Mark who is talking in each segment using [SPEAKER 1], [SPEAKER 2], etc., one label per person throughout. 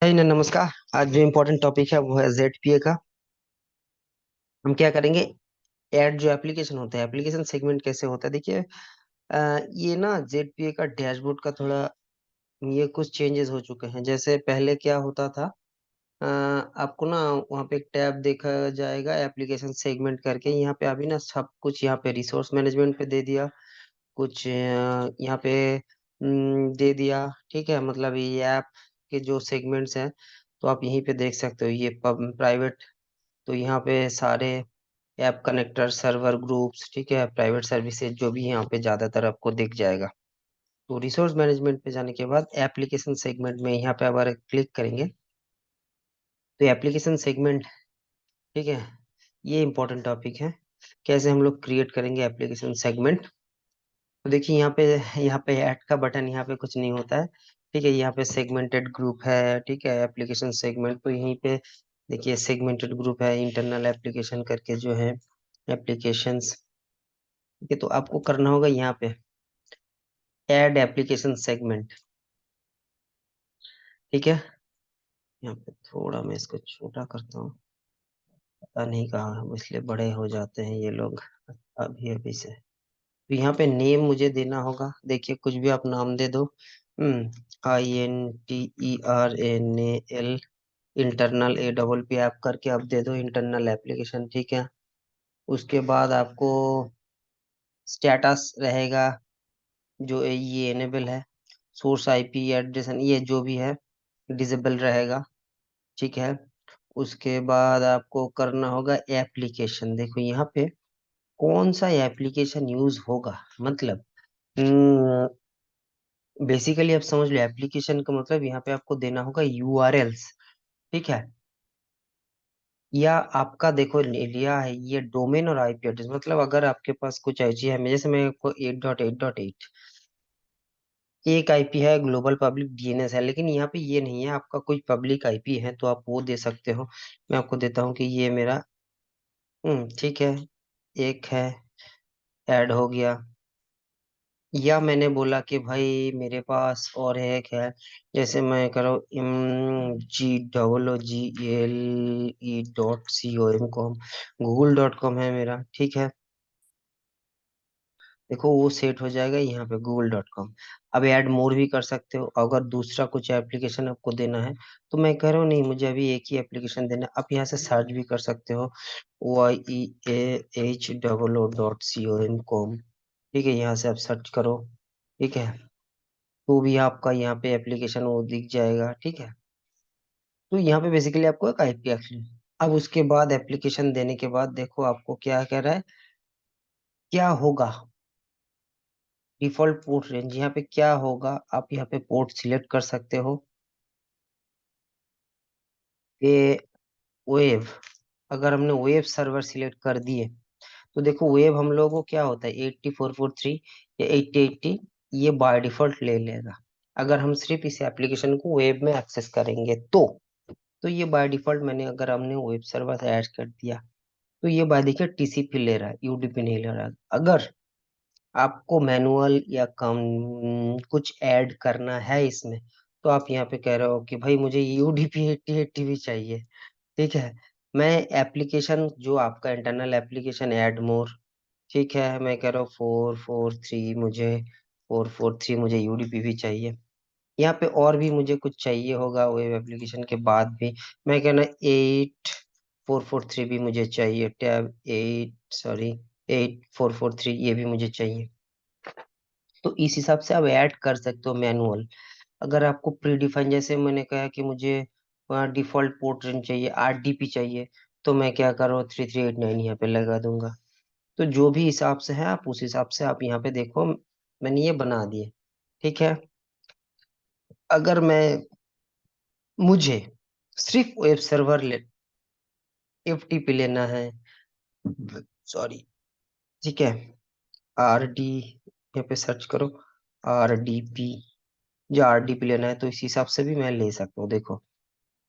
[SPEAKER 1] है ना। नमस्कार। आज जो इम्पोर्टेंट टॉपिक है वो है ZPA का। हम क्या करेंगे? ऐड जो एप्लीकेशन होता है, एप्लीकेशन सेगमेंट कैसे होता है, देखिए। ये ना ZPA का डैशबोर्ड का थोड़ा ये कुछ चेंजेस हो चुके हैं। जैसे पहले क्या होता था, आपको ना वहाँ पे एक टैब देखा जाएगा एप्लीकेशन सेगमेंट करके। यहाँ पे अभी ना सब कुछ यहाँ पे रिसोर्स मैनेजमेंट पे दे दिया, कुछ यहाँ पे दे दिया। ठीक है, मतलब ये ऐप के जो सेगमेंट्स हैं तो आप यहीं पे देख सकते हो। ये प्राइवेट, तो यहाँ पे सारे ऐप कनेक्टर, सर्वर ग्रुप्स, ठीक है, प्राइवेट सर्विसेज जो भी यहाँ पे ज्यादातर आपको दिख जाएगा। तो रिसोर्स मैनेजमेंट पे जाने के बाद एप्लीकेशन सेगमेंट में यहाँ पे अगर क्लिक करेंगे तो एप्लीकेशन सेगमेंट, ठीक है, ये इंपॉर्टेंट टॉपिक है। कैसे हम लोग क्रिएट करेंगे एप्लीकेशन सेगमेंट? तो देखिए यहाँ पे ऐड का बटन यहाँ पे कुछ नहीं होता है। ठीक है, यहाँ पे सेगमेंटेड ग्रुप है, ठीक है, एप्लीकेशन सेगमेंट, तो यहीं पे देखिए सेगमेंटेड ग्रुप है, इंटरनल एप्लीकेशन करके जो है एप्लीकेशंस। ठीक है, तो आपको करना होगा यहाँ पे ऐड एप्लीकेशन सेगमेंट। ठीक है, यहाँ पे थोड़ा मैं इसको छोटा करता हूँ, पता नहीं कहाँ इसलिए बड़े हो जाते हैं ये लोग अभी अभी से। तो यहाँ पे नेम मुझे देना होगा, देखिए कुछ भी आप नाम दे दो। INTERNAL, internal A PP app करके आप दे दो इंटरनल एप्लीकेशन। ठीक है, उसके बाद आपको स्टेटस रहेगा जो ये एनेबल है, सोर्स IP एड्रेस ये जो भी है डिसेबल रहेगा। ठीक है, उसके बाद आपको करना होगा एप्लीकेशन। देखो यहाँ पे कौन सा एप्लीकेशन यूज होगा, मतलब बेसिकली आप समझ लो एप्लीकेशन का मतलब यहाँ पे आपको देना होगा URLs। ठीक है, या आपका देखो ले लिया है ये डोमेन और IP एड्रेस, मतलब अगर आपके पास कुछ ऐसी है, जैसे मैं आपको 8.8.8 एक IP है, ग्लोबल पब्लिक DNS है, लेकिन यहाँ पे ये नहीं है आपका कोई पब्लिक IP है तो आप वो दे सकते हो। मैं आपको देता हूँ कि ये मेरा ठीक है, एक है, ऐड हो गया। या मैंने बोला कि भाई मेरे पास और एक है, जैसे मैं करो GOOGLE.com, google.com है मेरा। ठीक है, देखो वो सेट हो जाएगा यहाँ पे google.com। अब ऐड मोर भी कर सकते हो अगर दूसरा कुछ एप्लीकेशन आपको देना है। तो मैं कह रहा हूँ नहीं, मुझे अभी एक ही एप्लीकेशन देना है। आप यहाँ से सर्च भी कर सकते हो, YEAHOO.com। ठीक है, यहाँ से आप सर्च करो। ठीक है, तो भी आपका यहाँ पे एप्लीकेशन वो दिख जाएगा। ठीक है, तो यहाँ पे बेसिकली आपको एक IP एक्सेस। अब उसके बाद एप्लीकेशन देने के बाद देखो आपको क्या कह रहा है, क्या होगा डिफॉल्ट पोर्ट रेंज। यहाँ पे क्या होगा, आप यहाँ पे पोर्ट सिलेक्ट कर सकते हो कि वेव। अगर हमने वेब सर्वर सिलेक्ट कर दिए तो देखो वेब हम लोगों को क्या होता है 8443 या 8080, ये बाय डिफॉल्ट ले लेगा। अगर हम सिर्फ इस एप्लीकेशन को वेब में एक्सेस करेंगे तो ये बाय डिफॉल्ट मैंने अगर हमने वेब सर्वर से ऐड कर दिया तो ये बाय देखिए TCP ले रहा है, UDP नहीं ले रहा है। अगर आपको मैनुअल या कम कुछ ऐड करना है इसमें तो आप यहाँ पे कह रहे हो कि भाई मुझे UDP 8080 भी चाहिए। ठीक है, मैं एप्लीकेशन जो आपका इंटरनल एप्लीकेशन ऐड मोर, ठीक है, मैं कह रहा हूँ 443 मुझे, 443 मुझे UDP भी चाहिए। यहाँ पे और भी मुझे कुछ चाहिए होगा वेब एप्लीकेशन के बाद भी, मैं कहना 8443 भी मुझे चाहिए, टैब 8443 ये भी मुझे चाहिए। तो इस हिसाब से आप ऐड कर सकते हो मैनुअल। अगर आपको प्री डिफाइन, जैसे मैंने कहा कि मुझे डिफॉल्ट पोर्ट रेंज चाहिए, RDP चाहिए, तो मैं क्या करूँ 3389 यहाँ पे लगा दूंगा। तो जो भी हिसाब से है आप उस हिसाब से आप यहाँ पे देखो, मैंने ये बना दिए। ठीक है, अगर मैं मुझे सिर्फ वेब सर्वर ले FTP लेना है, सॉरी, ठीक है, RD यहाँ पे सर्च करो, RDP, जो RDP लेना है तो इस हिसाब से भी मैं ले सकता हूँ। देखो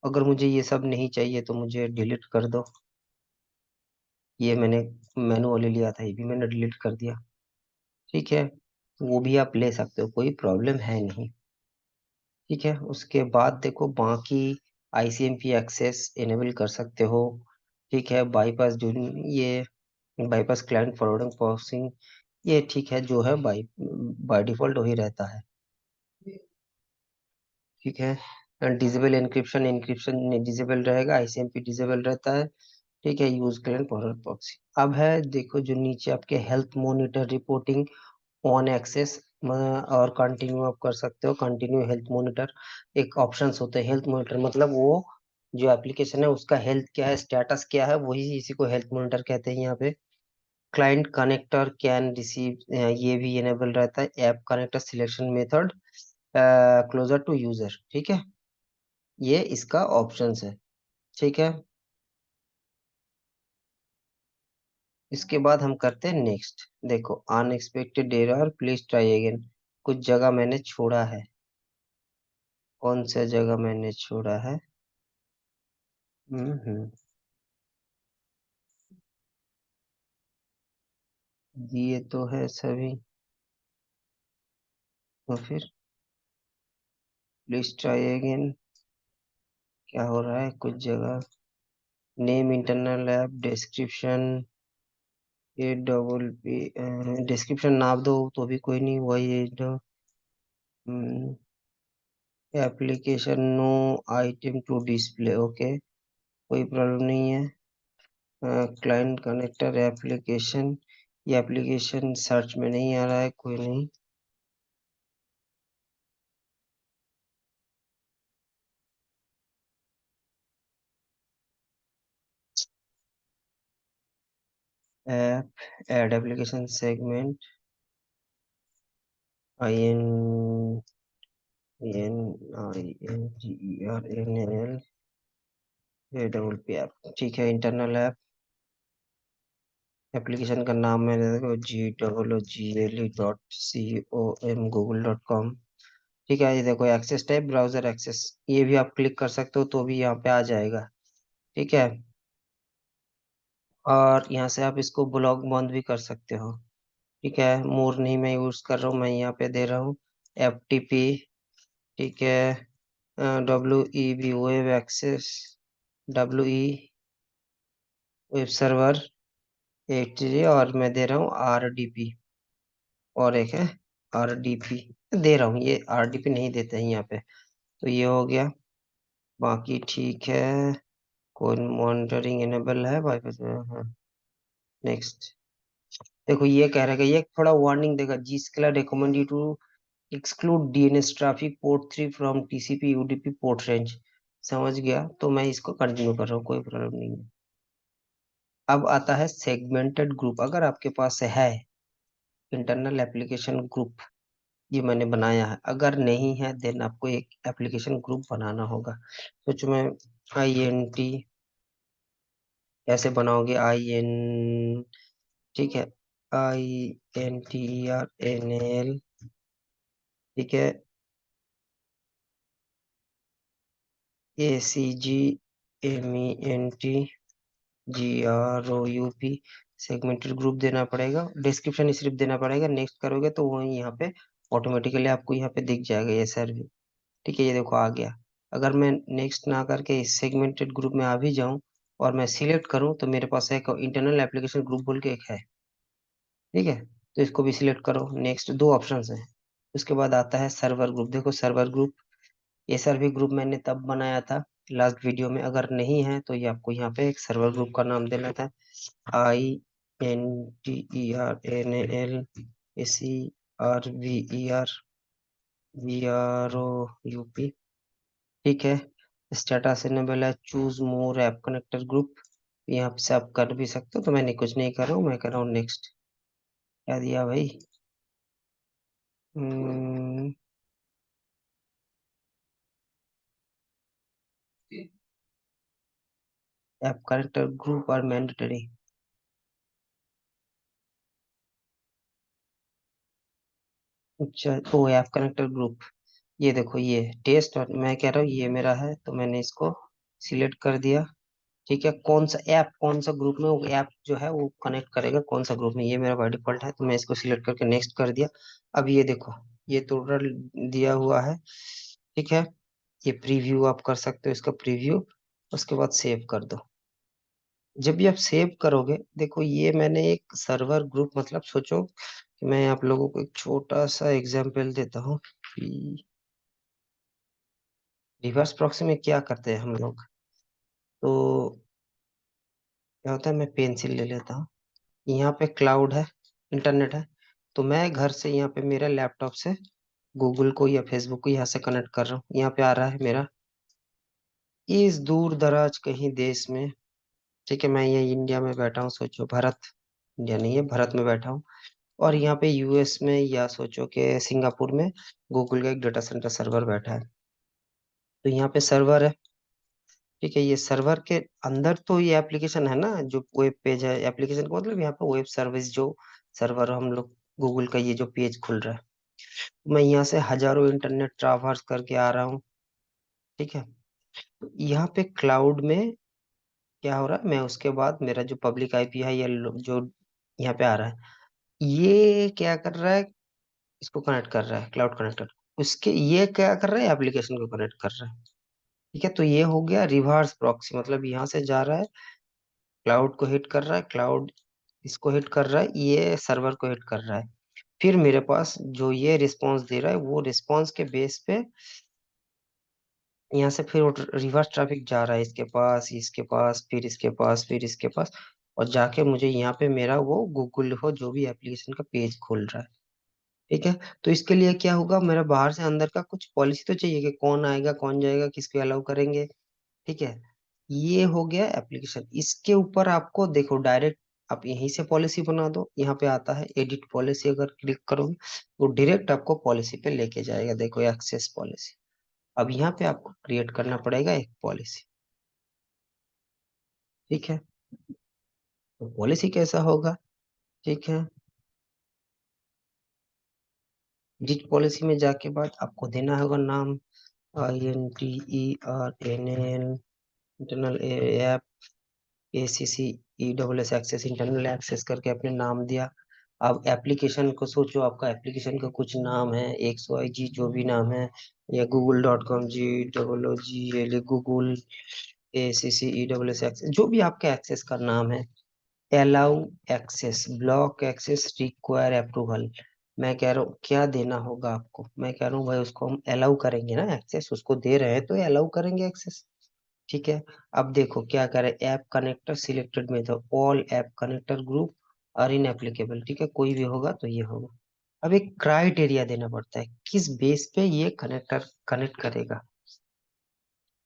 [SPEAKER 1] अगर मुझे ये सब नहीं चाहिए तो मुझे डिलीट कर दो। ये मैंने मैनुअली लिया था, ये भी मैंने डिलीट कर दिया। ठीक है, वो भी आप ले सकते हो, कोई प्रॉब्लम है नहीं। ठीक है, उसके बाद देखो बाकी आईसीएमपी एक्सेस इनेबल कर सकते हो। ठीक है, बाईपास जो ये बाईपास क्लाइंट फॉरवर्डिंग प्रोसेसिंग, ये ठीक है, जो है बाई बाय डिफॉल्ट वही रहता है। ठीक है, डिसेबल एन्क्रिप्शन, एन्क्रिप्शन डिसेबल रहेगा, आईसीएमपी डिसेबल रहता है। ठीक है, यूज क्लाइंट फॉरवर्ड प्रॉक्सी। अब है देखो जो नीचे आपके health monitor reporting on access और कंटिन्यू आप कर सकते हो। कंटिन्यू हेल्थ मॉनिटर एक ऑप्शंस होते हैं। हेल्थ मॉनिटर मतलब वो जो एप्लीकेशन है उसका हेल्थ क्या है, स्टेटस क्या है, वही इसी को हेल्थ मॉनिटर कहते हैं यहाँ पे। क्लाइंट कनेक्टर कैन रिसीव, ये भी इनेबल रहता है। App connector selection method closer to user. ठीक है, ये इसका ऑप्शंस है। ठीक है, इसके बाद हम करते हैं नेक्स्ट। देखो unexpected error please try again, कुछ जगह मैंने छोड़ा है। कौन सा जगह मैंने छोड़ा है? हम्म, दिए तो है सभी। तो फिर प्लीज ट्राई अगेन, क्या हो रहा है कुछ जगह? नेम इंटरनल ऐप डिस्क्रिप्शन, ये डबल पी डिस्क्रिप्शन नाप दो तो भी कोई नहीं, वही application no item to display. Okay, कोई प्रॉब्लम नहीं है। क्लाइंट कनेक्टर एप्लीकेशन, ये एप्लीकेशन सर्च में नहीं आ रहा है, कोई नहीं। App add application segment I N N I N G E R N L A double P app. ठीक है, इंटरनल ऐप, एप्लीकेशन का नाम मैंने देखो GOOGLE.com, google.com। ठीक है, ये देखो एक्सेस टाइप ब्राउजर एक्सेस, ये भी आप क्लिक कर सकते हो तो भी यहाँ पे आ जाएगा। ठीक है, और यहाँ से आप इसको ब्लॉक बंद भी कर सकते हो। ठीक है, मोर नहीं मैं यूज कर रहा हूँ, मैं यहाँ पे दे रहा हूँ FTP। ठीक है, WEB web access, WE web server 83, और मैं दे रहा हूँ RDP, और एक है RDP दे रहा हूँ। ये RDP नहीं देते हैं यहाँ पे। तो ये हो गया, बाकी ठीक है। कोई मॉनिटरिंग इनेबल है वाईफाई से? हाँ, नेक्स्ट। देखो ये कह रहा है कि ये थोड़ा वार्निंग देगा, Zscaler recommend you to exclude DNS traffic port 3 from TCP UDP port range. समझ गया, तो मैं इसको कंटिन्यू कर रहा हूँ, कोई प्रॉब्लम नहीं है। अब आता है सेगमेंटेड ग्रुप। अगर आपके पास है इंटरनल एप्लीकेशन ग्रुप, ये मैंने बनाया है, अगर नहीं है देन आपको एक एप्लीकेशन ग्रुप बनाना होगा। सोचो मैं INT कैसे बनाओगे, ठीक है, INTERNAL। ठीक है, ACGMENT सेगमेंटेड ग्रुप देना पड़ेगा, डिस्क्रिप्शन सिर्फ देना पड़ेगा। नेक्स्ट करोगे तो वो यहाँ पे ऑटोमेटिकली आपको यहाँ पे दिख जाएगा ये सर भी। ठीक है, ये देखो आ गया। अगर मैं नेक्स्ट ना करके इस सेगमेंटेड ग्रुप में आ भी जाऊं और मैं सिलेक्ट करूं, तो मेरे पास एक इंटरनल एप्लीकेशन ग्रुप बोल के एक है। ठीक है, तो इसको भी सिलेक्ट करो। नेक्स्ट दो ऑप्शंस हैं। उसके बाद आता है सर्वर ग्रुप। देखो सर्वर ग्रुप, ये सर्वर ग्रुप मैंने तब बनाया था लास्ट वीडियो में। अगर नहीं है तो ये आपको यहाँ पे एक सर्वर ग्रुप का नाम देना था। INTERNALSERVERGROUP। ठीक है, स्टेटस इनेबल है, चूज मोर ऐप कनेक्टर ग्रुप, यहाँ से आप कर भी सकते हो। तो मैंने कुछ नहीं कर रहा हूँ, मैं कर रहा हूँ नेक्स्ट। क्या दिया भाई? ऐप कनेक्टर ग्रुप और मैंडेटरी। अच्छा, ओ ऐप कनेक्टर ग्रुप, ये देखो ये टेस्ट, और मैं कह रहा हूँ ये मेरा है तो मैंने इसको सिलेक्ट कर दिया। ठीक है, कौन सा ऐप कौन सा ग्रुप में वो ऐप जो है वो कनेक्ट करेगा, कौन सा ग्रुप में, ये मेरा बाय डिफॉल्ट है तो मैं इसको सिलेक्ट करके नेक्स्ट कर दिया। अब ये देखो, ये टोटल दिया हुआ है ठीक है, ये प्रीव्यू आप कर सकते हो, इसका प्रीव्यू, उसके बाद सेव कर दो। जब भी आप सेव करोगे, देखो ये मैंने एक सर्वर ग्रुप, मतलब सोचो कि मैं आप लोगों को एक छोटा सा एग्जांपल देता हूँ कि रिवर्स प्रॉक्सी में क्या करते हैं हम लोग। तो क्या होता है, मैं पेंसिल ले लेता हूँ, यहाँ पे क्लाउड है, इंटरनेट है, तो मैं घर से यहाँ पे मेरे लैपटॉप से गूगल को या फेसबुक को यहाँ से कनेक्ट कर रहा हूँ, यहाँ पे आ रहा है मेरा, इस दूर दराज कहीं देश में, ठीक है, मैं ये इंडिया में बैठा हूँ, सोचो भारत, इंडिया नहीं है, भारत में बैठा हूँ, और यहाँ पे यूएस में या सोचो कि सिंगापुर में गूगल का एक डाटा सेंटर सर्वर बैठा है। तो यहाँ पे सर्वर है, ठीक है, ये सर्वर के अंदर तो ये एप्लीकेशन है ना, जो वेब पेज है, एप्लीकेशन का मतलब यहाँ पे वेब सर्विस जो सर्वर हम लोग, गूगल का ये जो पेज खुल रहा है, मैं यहाँ से हजारों इंटरनेट ट्रावर्स करके आ रहा हूँ, ठीक है। तो यहाँ पे क्लाउड में क्या हो रहा है, मैं उसके बाद मेरा जो पब्लिक आईपी है, या जो यहाँ पे आ रहा है, ये क्या कर रहा है, इसको कनेक्ट कर रहा है, क्लाउड कनेक्टर, उसके ये क्या कर रहा है, एप्लीकेशन को कनेक्ट कर रहा है, ठीक है। तो ये हो गया रिवर्स प्रॉक्सी, मतलब यहाँ से जा रहा है, क्लाउड को हिट कर रहा है, क्लाउड इसको हिट कर रहा है, ये सर्वर को हिट कर रहा है, फिर मेरे पास जो ये रिस्पांस दे रहा है, वो रिस्पांस के बेस पे यहाँ से फिर रिवर्स ट्रैफिक जा रहा है, इसके पास, इसके पास, फिर इसके पास, फिर इसके पास, और जाके मुझे यहाँ पे मेरा वो गूगल हो जो भी एप्लीकेशन का पेज खुल रहा है, ठीक है। तो इसके लिए क्या होगा, मेरा बाहर से अंदर का कुछ पॉलिसी तो चाहिए कि कौन आएगा, कौन जाएगा, किसको अलाउ करेंगे, ठीक है। ये हो गया एप्लीकेशन, इसके ऊपर आपको देखो डायरेक्ट आप यहीं से पॉलिसी बना दो, यहाँ पे आता है एडिट पॉलिसी, अगर क्लिक करोगे तो डायरेक्ट आपको पॉलिसी पे लेके जाएगा, देखो एक्सेस पॉलिसी। अब यहाँ पे आपको क्रिएट करना पड़ेगा एक पॉलिसी, ठीक है। तो पॉलिसी कैसा होगा, ठीक है, एडिट पॉलिसी में जाके बाद आपको देना होगा नाम, INTERNAL, internal app, ACCESS access, internal access करके आपने नाम दिया। अब एप्लीकेशन को सोचो, आपका एप्लीकेशन का कुछ नाम है, XYG जो भी नाम है, या google.com, GOOGLE, गूगल, ACCESS जो भी आपका एक्सेस का नाम है, allow access, block access, require approval, मैं कह रहा हूँ क्या देना होगा आपको, मैं कह रहा हूँ भाई उसको हम अलाउ करेंगे ना, एक्सेस उसको दे रहे हैं तो अलाउ करेंगे एक्सेस, ठीक है। अब देखो क्या करें, ऐप कनेक्टर सिलेक्टेड में, तो all app connector group are in applicable, ठीक है, कोई भी होगा तो ये होगा। अब एक क्राइटेरिया देना पड़ता है, किस बेस पे ये कनेक्टर कनेक्ट करेगा,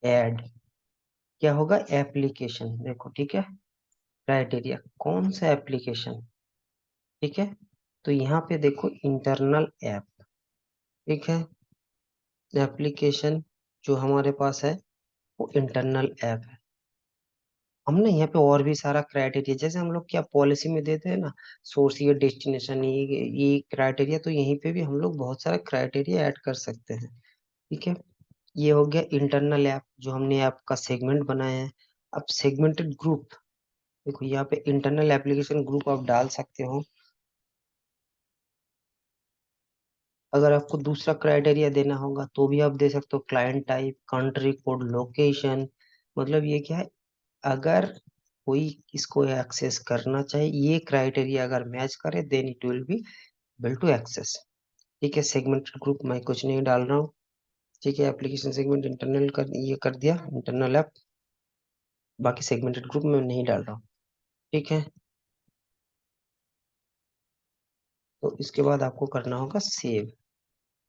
[SPEAKER 1] ऐड, क्या होगा, एप्लीकेशन, देखो ठीक है, क्राइटेरिया कौन सा एप्लीकेशन, ठीक है। तो यहाँ पे देखो इंटरनल ऐप, ठीक है, एप्लीकेशन जो हमारे पास है वो इंटरनल ऐप है। हमने यहाँ पे और भी सारा क्राइटेरिया, जैसे हम लोग क्या पॉलिसी में देते हैं ना, सोर्स या डेस्टिनेशन, ये क्राइटेरिया, तो यहीं पे भी हम लोग बहुत सारा क्राइटेरिया ऐड कर सकते हैं, ठीक है। ये हो गया इंटरनल ऐप, जो हमने ऐप का सेगमेंट बनाया है। अब सेगमेंटेड ग्रुप, देखो यहाँ पे इंटरनल एप्लीकेशन ग्रुप आप डाल सकते हो। अगर आपको दूसरा क्राइटेरिया देना होगा तो भी आप दे सकते हो, client type, country code, location, मतलब ये क्या है, अगर कोई इसको एक्सेस करना चाहे, ये क्राइटेरिया अगर मैच करे, then it will be able to access, ठीक है। सेगमेंटेड ग्रुप मैं कुछ नहीं डाल रहा हूँ, ठीक है, एप्लीकेशन सेगमेंट इंटरनल कर, ये कर दिया इंटरनल ऐप, बाकी सेगमेंटेड ग्रुप में नहीं डाल रहा हूँ, ठीक है। तो इसके बाद आपको करना होगा सेव।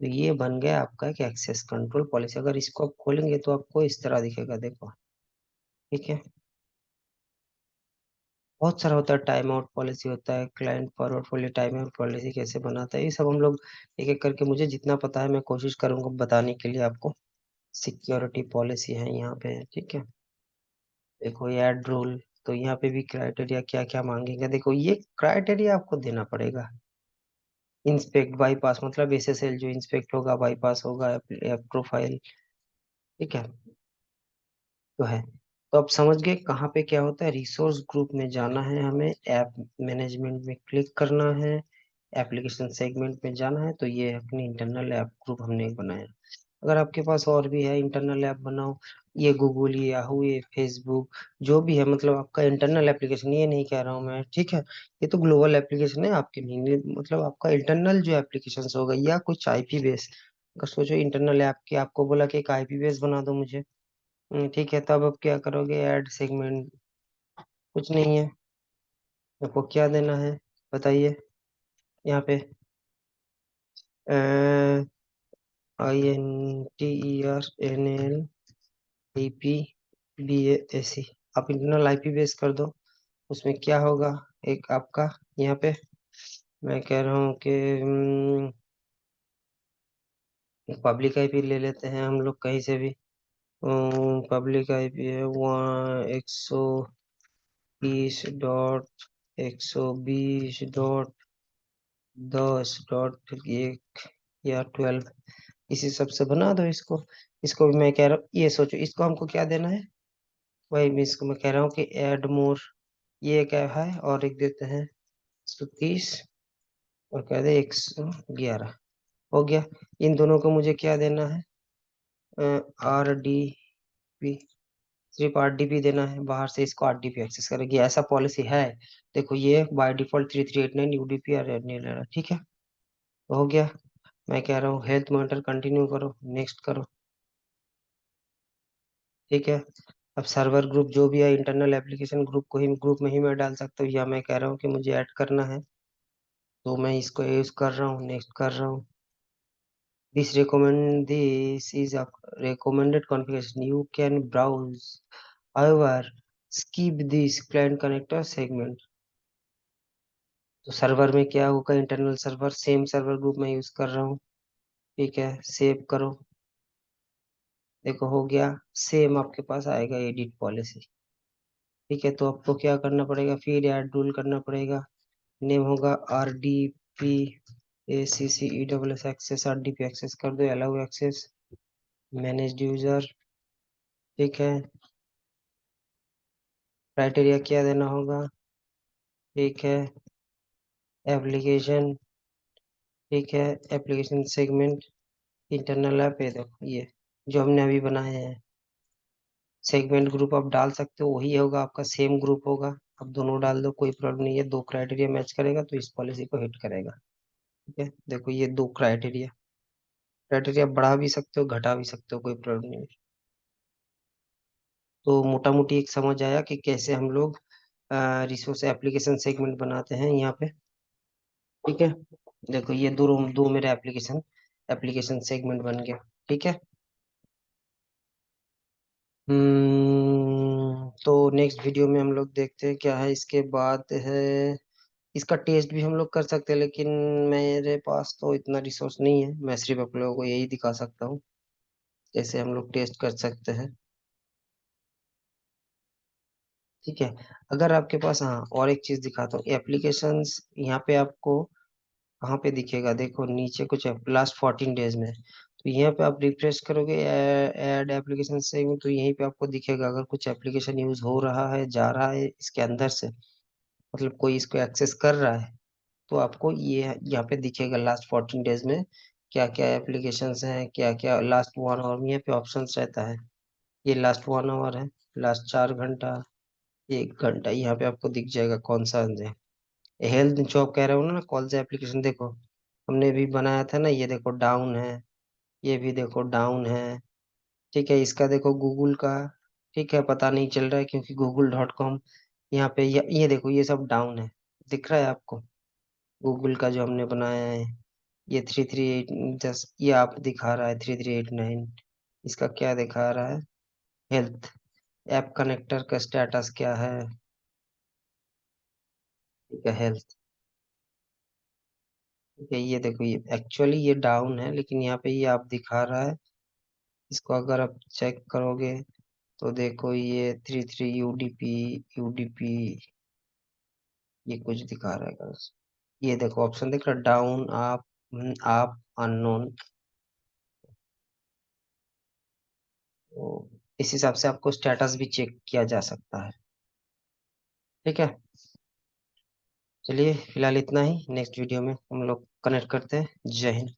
[SPEAKER 1] तो ये बन गया आपका एक एक्सेस कंट्रोल पॉलिसी, अगर इसको आप खोलेंगे तो आपको इस तरह दिखेगा, देखो, ठीक है। बहुत सारा होता है, टाइम आउट पॉलिसी होता है, client forward policy, time out policy कैसे बनाता है, ये सब हम लोग एक एक करके, मुझे जितना पता है मैं कोशिश करूंगा बताने के लिए आपको। सिक्योरिटी पॉलिसी है यहाँ पे, ठीक है, देखो ये ऐड रूल, तो यहाँ पे भी क्राइटेरिया क्या क्या मांगेगा, देखो ये क्राइटेरिया आपको देना पड़ेगा। इंस्पेक्ट बाईपास, मतलब SSL जो इंस्पेक्ट होगा, बाईपास होगा, प्रोफाइल, ठीक है, तो है। तो आप समझ गए कहाँ पे क्या होता है, रिसोर्स ग्रुप में जाना है हमें, ऐप मैनेजमेंट में क्लिक करना है, एप्लीकेशन सेगमेंट में जाना है, तो ये अपनी इंटरनल ऐप ग्रुप हमने बनाया। अगर आपके पास और भी है इंटरनल ऐप बनाओ, ये गूगल, ये याहू, ये फेसबुक, जो भी है, मतलब आपका इंटरनल एप्लीकेशन, ये नहीं कह रहा हूँ मैं, ठीक है। ये तो ग्लोबल एप्लीकेशन है आपके नहीं, मतलब आपका इंटरनल जो एप्लीकेशन होगा या कुछ आईपी बेस। अगर सोचो इंटरनल ऐप की, आपको बोला कि एक आईपी बेस बना दो मुझे, ठीक है, तब अब क्या करोगे, ऐड सेगमेंट, कुछ नहीं है। आपको क्या देना है बताइए यहाँ पे, INTERNL IPBAC, आप इंटरनल आईपी बेस कर दो। उसमें क्या होगा, एक आपका यहाँ पे, मैं कह रहा हूँ कि पब्लिक आईपी ले लेते हैं हम लोग कहीं से भी। पब्लिक आईपी है 120.120.10.1 या 12, इसी सब से बना दो इसको। इसको भी मैं कह रहा हूँ, ये सोचो इसको हमको क्या देना है, वही मैं इसको मैं कह रहा हूँ कि ऐड मोर, ये क्या है, और एक देते हैं 130, और कह दे 111, हो गया। इन दोनों को मुझे क्या देना है, RDP, सिर्फ RDP देना है, बाहर से इसको RDP एक्सेस करेगी, ऐसा पॉलिसी है। देखो ये बाय डिफॉल्ट 3389 UDP और नहीं ले रहा, ठीक है, तो हो गया। मैं कह रहा हूँ हेल्थ मॉनिटर कंटिन्यू करो, नेक्स्ट करो, ठीक है। अब सर्वर ग्रुप जो भी है, इंटरनल एप्लीकेशन ग्रुप को ही ग्रुप में ही मैं डाल सकता हूँ, या मैं कह रहा हूँ कि मुझे ऐड करना है, तो मैं इसको यूज कर रहा हूँ, नेक्स्ट कर रहा हूँ। This is a recommended configuration. You can browse. However, skip this client connector segment. तो सर्वर में क्या होगा, internal server same server group में यूज कर रहा हूँ, ठीक है, सेव करो। देखो हो गया, सेम आपके पास आएगा एडिट पॉलिसी, ठीक है। तो आपको क्या करना पड़ेगा, फिर ऐड रूल करना पड़ेगा। नेम होगा RDP ACC access, RDP access कर दो, अलाउ एक्सेस, मैनेज यूजर, ठीक है। क्राइटेरिया क्या देना होगा, ठीक है, एप्लीकेशन, ठीक है, एप्लीकेशन सेगमेंट, इंटरनल ऐप, ये देखो ये जो हमने अभी बनाए हैं, सेगमेंट ग्रुप आप डाल सकते हो, वही होगा आपका, सेम ग्रुप होगा। अब दोनों डाल दो, कोई प्रॉब्लम नहीं है, दो क्राइटेरिया मैच करेगा तो इस पॉलिसी को हिट करेगा, ठीक है। देखो ये दो क्राइटेरिया, क्राइटेरिया बढ़ा भी सकते हो घटा भी सकते हो, कोई प्रॉब्लम नहीं है। तो मोटा मोटी एक समझ आया कि कैसे हम लोग रिसोर्स एप्लीकेशन सेगमेंट बनाते हैं यहाँ पे, ठीक है। देखो ये दो दो मेरे एप्लीकेशन एप्लीकेशन सेगमेंट बन गया, ठीक है। तो नेक्स्ट वीडियो में हम लोग देखते हैं क्या है इसके बाद है। इसका टेस्ट भी हम लोग कर सकते हैं, लेकिन मेरे पास तो इतना रिसोर्स नहीं है, मैं सिर्फ आप लोगों को यही दिखा सकता हूँ कैसे हम लोग टेस्ट कर सकते हैं, ठीक है। अगर आपके पास, हाँ, और एक चीज दिखाता हूँ, एप्लीकेशंस यहाँ पे आपको कहाँ पे दिखेगा, देखो नीचे कुछ लास्ट 14 डेज में, तो यहाँ पे आप रिफ्रेश करोगे ऐड एप्लीकेशन से, तो यहीं पे आपको दिखेगा अगर कुछ एप्लीकेशन यूज हो रहा है, जा रहा है इसके अंदर से, मतलब कोई इसको एक्सेस कर रहा है, तो आपको ये यहाँ पे दिखेगा लास्ट 14 डेज में क्या क्या एप्लीकेशंस हैं, क्या क्या लास्ट 1 आवर में, यहाँ पे ऑप्शंस रहता है। ये लास्ट 1 आवर है, लास्ट 4 घंटा, 1 घंटा, यहाँ पे आपको दिख जाएगा कौन सा है। हेल्थ जो आप कह रहे हो ना, कौन सा एप्लीकेशन, देखो हमने भी बनाया था ना, ये देखो डाउन है, ये भी देखो डाउन है, ठीक है। इसका देखो गूगल का, ठीक है, पता नहीं चल रहा है क्योंकि google.com यहाँ पे, ये देखो ये सब डाउन है, दिख रहा है आपको, गूगल का जो हमने बनाया है, ये 338, जस्ट ये आप दिखा रहा है 3389, इसका क्या दिखा रहा है, हेल्थ ऐप कनेक्टर का स्टेटस क्या है, ठीक है, हेल्थ, ठीक है। ये देखो ये एक्चुअली ये डाउन है, लेकिन यहाँ पे ये आप दिखा रहा है, इसको अगर आप चेक करोगे तो देखो ये 33 यूडीपी ये कुछ दिखा रहा है guys। ये देखो ऑप्शन दिख रहा है, डाउन आप अननोन, तो इस हिसाब से आपको स्टेटस भी चेक किया जा सकता है, ठीक है। चलिए फिलहाल इतना ही, नेक्स्ट वीडियो में हम लोग कनेक्ट करते हैं। जय हिंद।